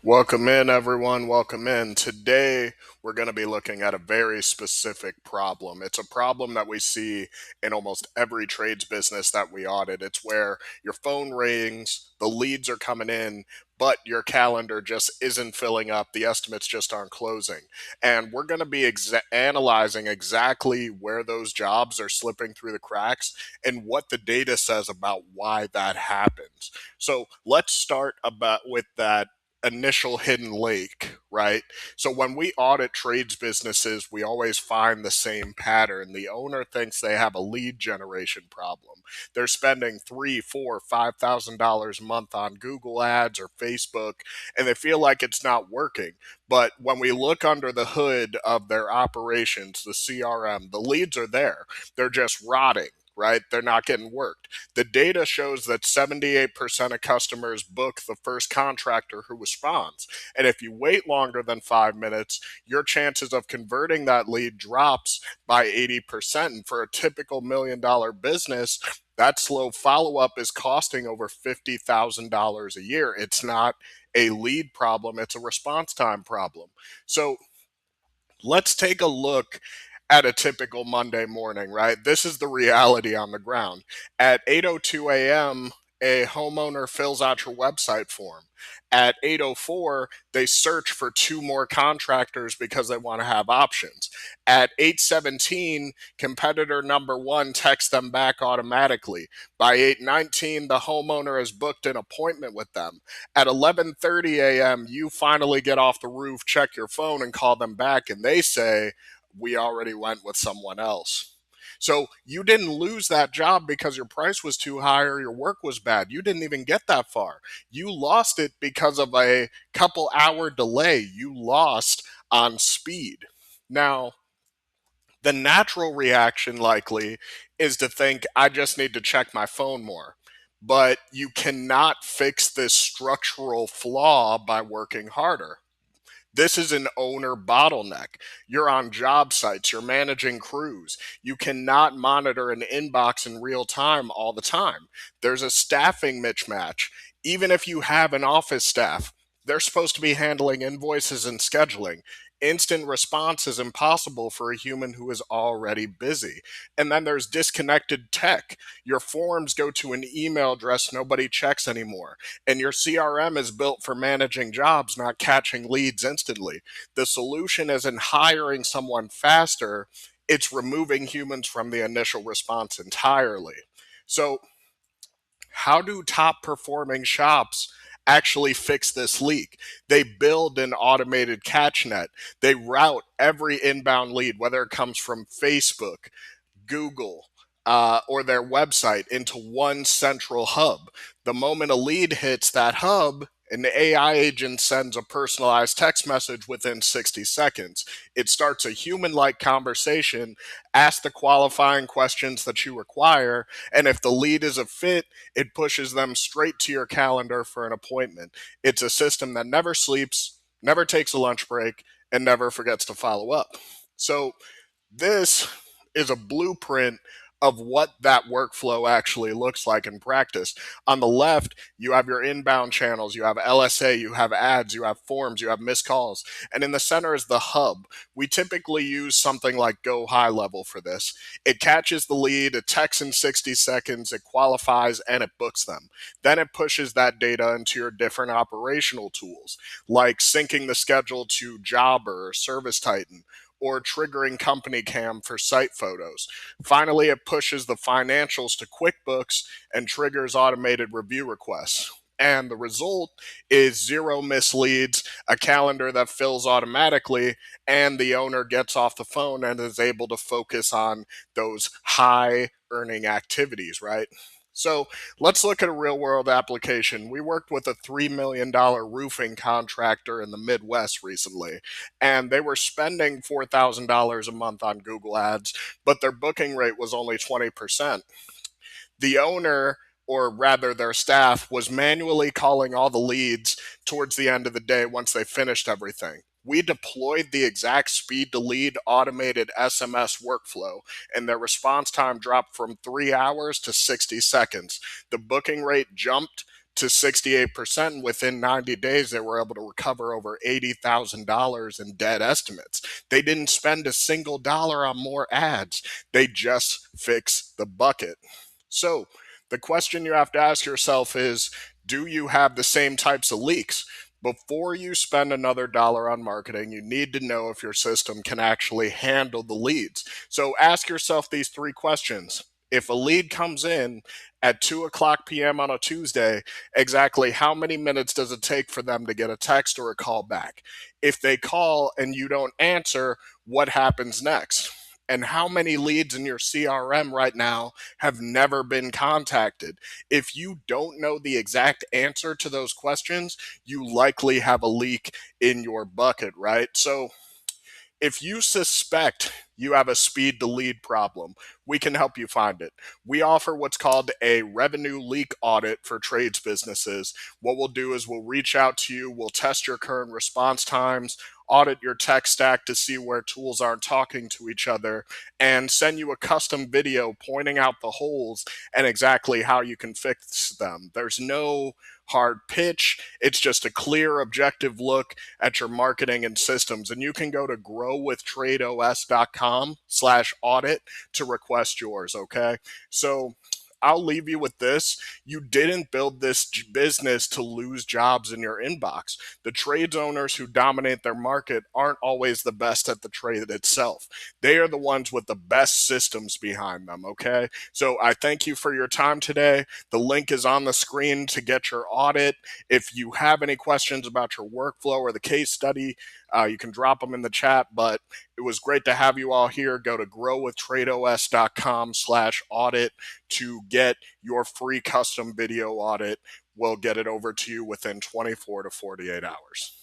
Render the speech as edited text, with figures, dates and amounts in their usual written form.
Welcome in, everyone. Welcome in. Today, we're going to be looking at a very specific problem. It's a problem that we see in almost every trades business that we audit. It's where your phone rings, the leads are coming in, but your calendar just isn't filling up. The estimates just aren't closing. And we're going to be analyzing exactly where those jobs are slipping through the cracks and what the data says about why that happens. So let's start about with that initial hidden lake, right? So when we audit trades businesses, we always find the same pattern. The owner thinks they have a lead generation problem. They're spending three, four, $5,000 a month on Google ads or Facebook, and they feel like it's not working. But when we look under the hood of their operations, the CRM, the leads are there. They're just rotting. Right? They're not getting worked. The data shows that 78% of customers book the first contractor who responds. And if you wait longer than 5 minutes, your chances of converting that lead drops by 80%. And for a typical $1 million business, that slow follow up is costing over $50,000 a year. It's not a lead problem, it's a response time problem. So let's take a look at a typical Monday morning, right? This is the reality on the ground. At 8:02 a.m., a homeowner fills out your website form. At 8:04, they search for two more contractors because they want to have options. At 8:17, competitor number 1 texts them back automatically. By 8:19, the homeowner has booked an appointment with them. At 11:30 a.m., you finally get off the roof, check your phone, and call them back, and they say, "We already went with someone else." So you didn't lose that job because your price was too high or your work was bad. You didn't even get that far. You lost it because of a couple-hour delay. You lost on speed. Now, the natural reaction likely is to think, I just need to check my phone more. But you cannot fix this structural flaw by working harder. This is an owner bottleneck. You're on job sites, you're managing crews. You cannot monitor an inbox in real time all the time. There's a staffing mismatch. Even if you have an office staff, they're supposed to be handling invoices and scheduling. Instant response is impossible for a human who is already busy. And then there's disconnected tech. Your forms go to an email address nobody checks anymore. And your CRM is built for managing jobs, not catching leads instantly. The solution isn't hiring someone faster, it's removing humans from the initial response entirely. So, how do top performing shops actually fix this leak? They build an automated catch net. They route every inbound lead, whether it comes from Facebook, Google, or their website, into one central hub. The moment a lead hits that hub, an AI agent sends a personalized text message within 60 seconds. It starts a human like conversation, asks the qualifying questions that you require, and if the lead is a fit, it pushes them straight to your calendar for an appointment. It's a system that never sleeps, never takes a lunch break, and never forgets to follow up. So, this is a blueprint of what that workflow actually looks like in practice. On the left, you have your inbound channels, you have LSA, you have ads, you have forms, you have missed calls. And in the center is the hub. We typically use something like Go High Level for this. It catches the lead, it texts in 60 seconds, it qualifies, and it books them. Then it pushes that data into your different operational tools, like syncing the schedule to Jobber or Service Titan, or triggering Company Cam for site photos. Finally, it pushes the financials to QuickBooks and triggers automated review requests. And the result is zero misleads, a calendar that fills automatically, and the owner gets off the phone and is able to focus on those high earning activities, right? So let's look at a real world application. We worked with a $3 million roofing contractor in the Midwest recently, and they were spending $4,000 a month on Google ads, but their booking rate was only 20%. The owner, or rather their staff, was manually calling all the leads towards the end of the day once they finished everything. We deployed the exact speed to lead automated SMS workflow, and their response time dropped from 3 hours to 60 seconds. The booking rate jumped to 68%. And within 90 days, they were able to recover over $80,000 in dead estimates. They didn't spend a single dollar on more ads. They just fixed the bucket. So the question you have to ask yourself is, do you have the same types of leaks? Before you spend another dollar on marketing, you need to know if your system can actually handle the leads. So ask yourself these three questions. If a lead comes in at 2 o'clock p.m. on a Tuesday, exactly how many minutes does it take for them to get a text or a call back? If they call and you don't answer, what happens next? And how many leads in your CRM right now have never been contacted? If you don't know the exact answer to those questions, you likely have a leak in your bucket, right? So if you suspect you have a speed to lead problem, we can help you find it. We offer what's called a revenue leak audit for trades businesses. What we'll do is we'll reach out to you, we'll test your current response times, audit your tech stack to see where tools aren't talking to each other, and send you a custom video pointing out the holes and exactly how you can fix them. There's no hard pitch. It's just a clear, objective look at your marketing and systems. And you can go to growwithtradeos.com/audit to request yours. Okay. So I'll leave you with this. You didn't build this business to lose jobs in your inbox. The trades owners who dominate their market aren't always the best at the trade itself. They are the ones with the best systems behind them. Okay. So I thank you for your time today. The link is on the screen to get your audit. If you have any questions about your workflow or the case study, you can drop them in the chat. But it was great to have you all here. Go to growwithtradeos.com/audit to get your free custom video audit. We'll get it over to you within 24 to 48 hours.